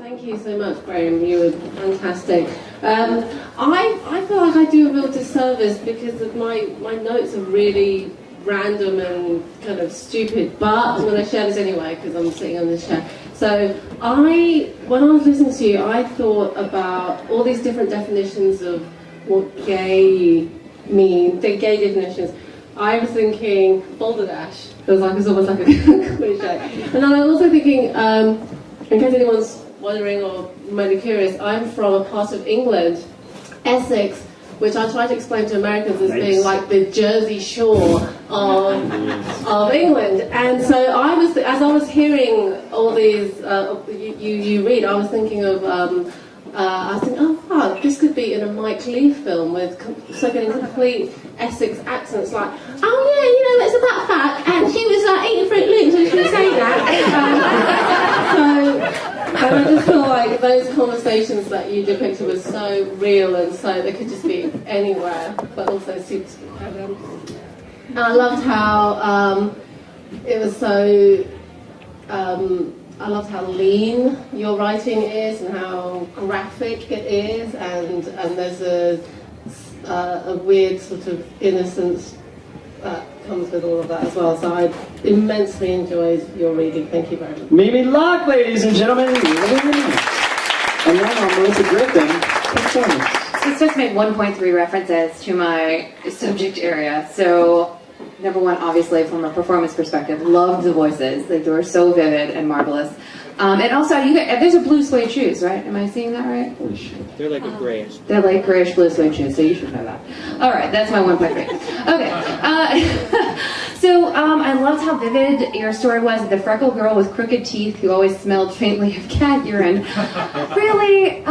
Thank you so much, Graham. You were fantastic. I feel like I do a real disservice because of my notes are really random and kind of stupid, but I'm going to share this anyway because I'm sitting on this chair. So when I was listening to you, I thought about all these different definitions of what gay mean, the gay definitions. I was thinking balderdash. It's almost like a cliche. And then I was also thinking, in case anyone's wondering or maybe curious, I'm from a part of England, Essex, which I try to explain to Americans as being like the Jersey Shore of England. And so as I was hearing all these, you read, I was thinking of, I was thinking, oh wow, this could be in a Mike Leigh film with getting complete Essex accents, like, oh yeah, it's about that, and she was like eating Fruit Loops when she was saying that. And I just feel like those conversations that you depicted were so real, and so they could just be anywhere, but also super clever. And I loved how it was so. I loved how lean your writing is and how graphic it is, and there's a weird sort of innocence that comes with all of that as well. So I immensely enjoyed your reading. Thank you very much. Mimi Locke, ladies and gentlemen. And now Melissa Griffin. Performance. This just made 1.3 references to my subject area. So, number one, obviously, from a performance perspective, loved the voices. They were so vivid and marvelous. And also, there's a blue suede shoes, right? Am I seeing that right? Holy shit. They're like a grayish. They're like grayish blue suede shoes, so you should know that. All right, that's my 1.3. Okay. So I loved how vivid your story was. The freckled girl with crooked teeth who always smelled faintly of cat urine. Really,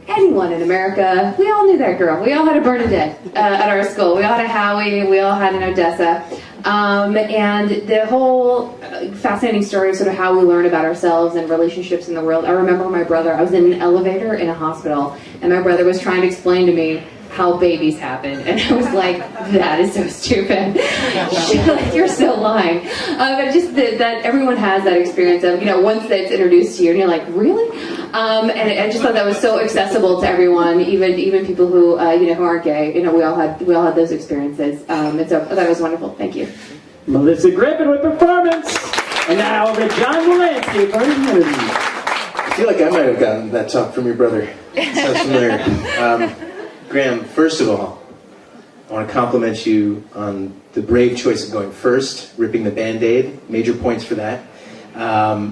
anyone in America, we all knew that girl. We all had a Bernadette at our school. We all had a Howie. We all had an Odessa. And the whole fascinating story of sort of how we learn about ourselves and relationships in the world. I remember my brother, I was in an elevator in a hospital, and my brother was trying to explain to me how babies happen, and I was like, that is so stupid. Like, you're so lying. But just that everyone has that experience of, once that's introduced to you, and you're like, really? And I just thought that was so accessible to everyone, even people who, who aren't gay. We all had those experiences. And so that was wonderful. Thank you. Melissa Griffin with performance. And now over to John Wolanske for his movie. I feel like I might have gotten that talk from your brother. Sounds familiar. Graham, first of all, I want to compliment you on the brave choice of going first, ripping the Band-Aid. Major points for that. I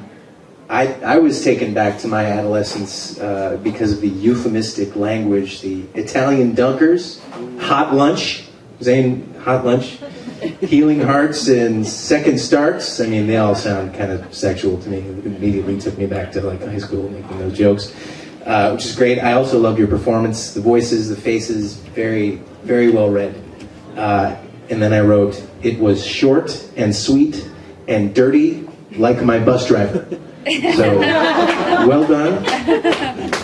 was taken back to my adolescence because of the euphemistic language, the Italian dunkers, hot lunch, Zane, hot lunch, healing hearts, and second starts. I mean, they all sound kind of sexual to me. It immediately took me back to like high school making those jokes. Which is great. I also loved your performance, the voices, the faces, very, very well read. And then I wrote, it was short and sweet and dirty like my bus driver. So, well done.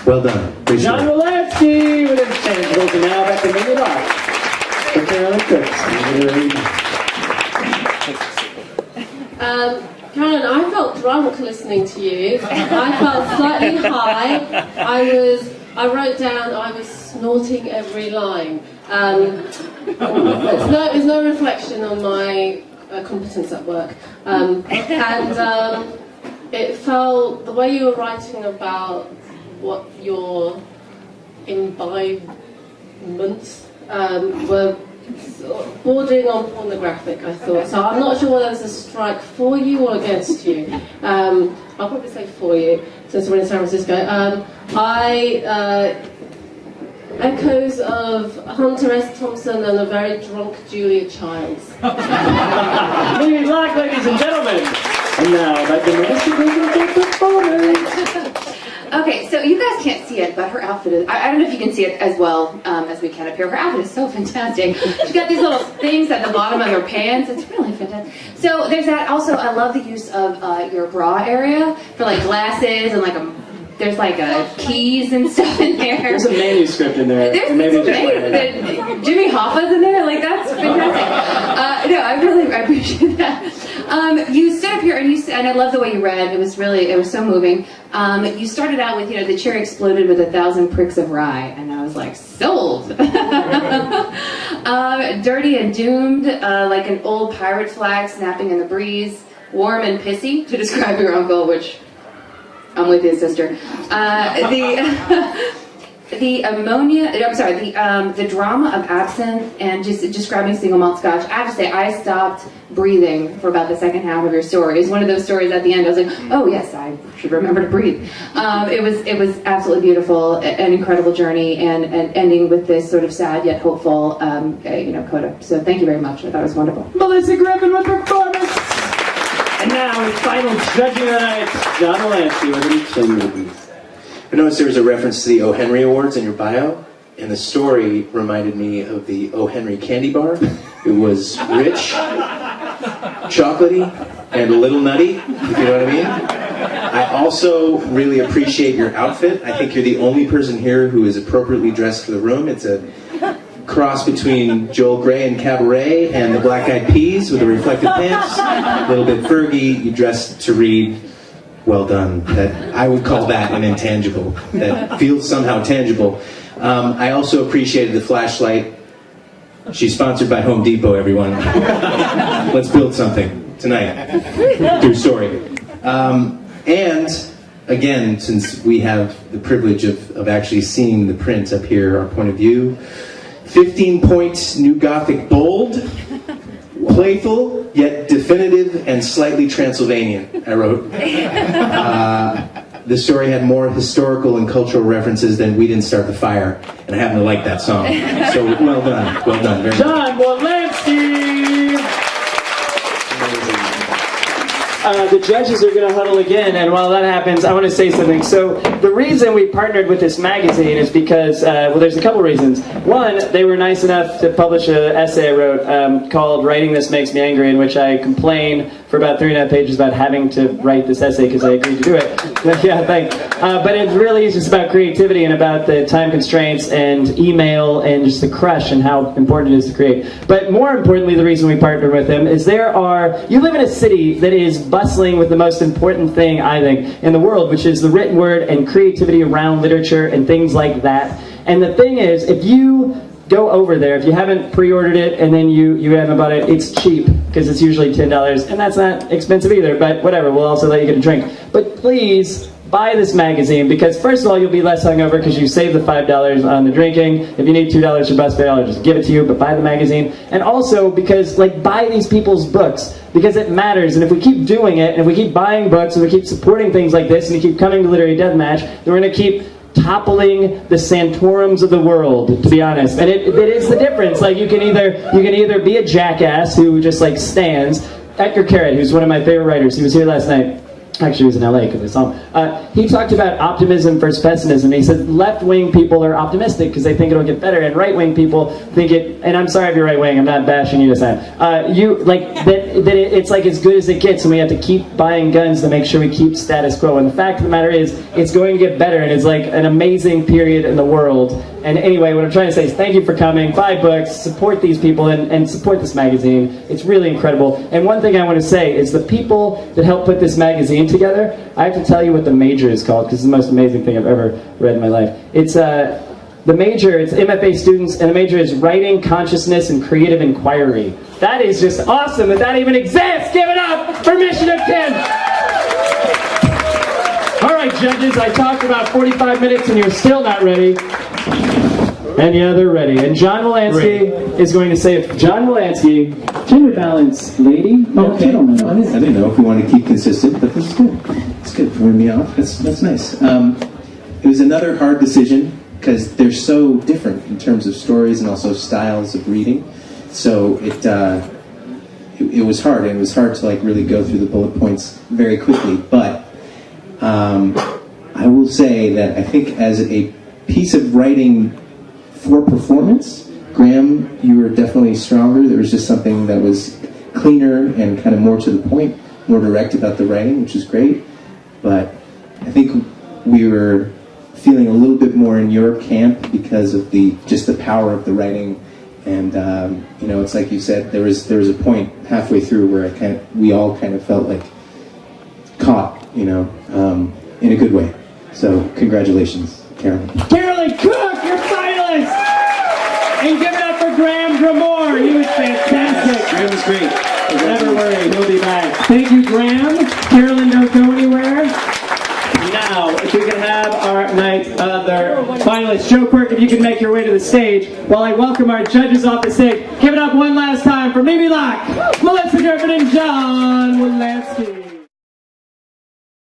Well done. Appreciate John Wolanske with his tangibles, and now back to Milliken for Carolyn Cooke. Carolyn, I felt drunk listening to you. I felt slightly high. I wrote down I was snorting every line. It's no reflection on my competence at work. It felt, the way you were writing about what your imbibements were bordering on pornographic, I thought. So I'm not sure whether it's a strike for you or against you. I'll probably say for you, since we're in San Francisco. Echoes of Hunter S. Thompson and a very drunk Julia Childs. Mimi Locke, ladies and gentlemen. And now, back to Melissa Griffin for performance. Okay, so you guys can't see it, but her outfit is, I don't know if you can see it as well as we can up here. Her outfit is so fantastic. She's got these little things at the bottom of her pants. It's really fantastic. So there's that. Also, I love the use of your bra area for like glasses and there's keys and stuff in there. There's a manuscript in there. There's Jimmy Hoffa's in there. Like, that's fantastic. No, I appreciate that. You stood up here and I love the way you read. It was so moving. You started out with, the chair exploded with 1,000 pricks of rye, and I was like, sold. Dirty and doomed, like an old pirate flag snapping in the breeze. Warm and pissy, to describe your uncle, which I'm with you, sister. The drama of absinthe and just describing single malt scotch. I have to say, I stopped breathing for about the second half of your story. It's one of those stories at the end I was like, oh yes, I should remember to breathe. It was absolutely beautiful, an incredible journey, and ending with this sort of sad yet hopeful, coda. So thank you very much. I thought it was wonderful. Melissa Griffin with performance. And now, his final judging of the night, John Wolanske with each movies. I noticed there was a reference to the O. Henry Awards in your bio, and the story reminded me of the O. Henry candy bar. It was rich, chocolatey, and a little nutty, if you know what I mean. I also really appreciate your outfit. I think you're the only person here who is appropriately dressed for the room. It's a cross between Joel Grey and Cabaret and the Black Eyed Peas with the reflective pants. A little bit Fergie, you dressed to read. Well done. That I would call that an intangible. That feels somehow tangible. I also appreciated the flashlight. She's sponsored by Home Depot, everyone. Let's build something tonight. True story. And again, since we have the privilege of actually seeing the print up here, our point of view, 15 points, New Gothic bold, playful, yet definitive and slightly Transylvanian, I wrote. The story had more historical and cultural references than We Didn't Start the Fire, and I happen to like that song. So well done, well done. Very John Wolanske! The judges are going to huddle again, and while that happens, I want to say something. So the reason we partnered with this magazine is because, there's a couple reasons. One, they were nice enough to publish an essay I wrote called Writing This Makes Me Angry, in which I complain for about 3.5 pages about having to write this essay because I agreed to do it. Yeah, thanks. But it really is just about creativity and about the time constraints and email and just the crush and how important it is to create. But more importantly, the reason we partnered with them is you live in a city that is bustling with the most important thing, I think, in the world, which is the written word and creativity around literature and things like that. And the thing is, if you go over there, if you haven't pre-ordered it and then you haven't bought it, it's cheap because it's usually $10, and that's not expensive either, but whatever, we'll also let you get a drink. But please, buy this magazine, because first of all, you'll be less hungover because you saved the $5 on the drinking. If you need $2 for bus fare, I'll just give it to you, but buy the magazine. And also because, buy these people's books, because it matters. And if we keep doing it, and if we keep buying books, and we keep supporting things like this, and we keep coming to Literary Deathmatch, then we're going to keep toppling the Santorums of the world, to be honest. And it is the difference. You can either be a jackass who just stands. Edgar Carrot, who's one of my favorite writers, he was here last night. Actually, he was in LA because I saw him. He talked about optimism versus pessimism. He said left-wing people are optimistic because they think it'll get better, and right-wing people think it. And I'm sorry if you're right-wing. I'm not bashing you this time. It's as good as it gets, and we have to keep buying guns to make sure we keep status quo. And the fact of the matter is, it's going to get better, and it's an amazing period in the world. And anyway, what I'm trying to say is thank you for coming. Buy books, support these people, and support this magazine. It's really incredible. And one thing I want to say is the people that helped put this magazine together, I have to tell you what the major is called, because it's the most amazing thing I've ever read in my life. It's the major, it's MFA students, and the major is Writing, Consciousness, and Creative Inquiry. That is just awesome that even exists! Give it up for Mission of 10! All right, judges, I talked about 45 minutes and you're still not ready. And yeah, they're ready. And John Wolanske is going to say, John Wolanske, gender balance, lady, gentleman. I didn't know if we want to keep consistent, but this is good. It's good throwing me off. That's nice. It was another hard decision because they're so different in terms of stories and also styles of reading. So it was hard, and it was hard to really go through the bullet points very quickly. But I will say that I think as a piece of writing for performance, Graham, you were definitely stronger. There was just something that was cleaner and kind of more to the point, more direct about the writing, which is great. But I think we were feeling a little bit more in your camp because of just the power of the writing And you know, it's like you said, there was a point halfway through where we all kind of felt like caught, you know, in a good way. So congratulations, Carolyn. Carolyn Cooke, your finalist! And give it up for Gremore. He was fantastic. Graham was great. Never worry, he'll be back. Thank you, Graham. Carolyn, don't go anywhere. Now, if we can have our night's other finalists. Joe Quirk, if you can make your way to the stage while I welcome our judges off the stage. Give it up one last time for Mimi Locke, Melissa Griffin, and John Wolanske.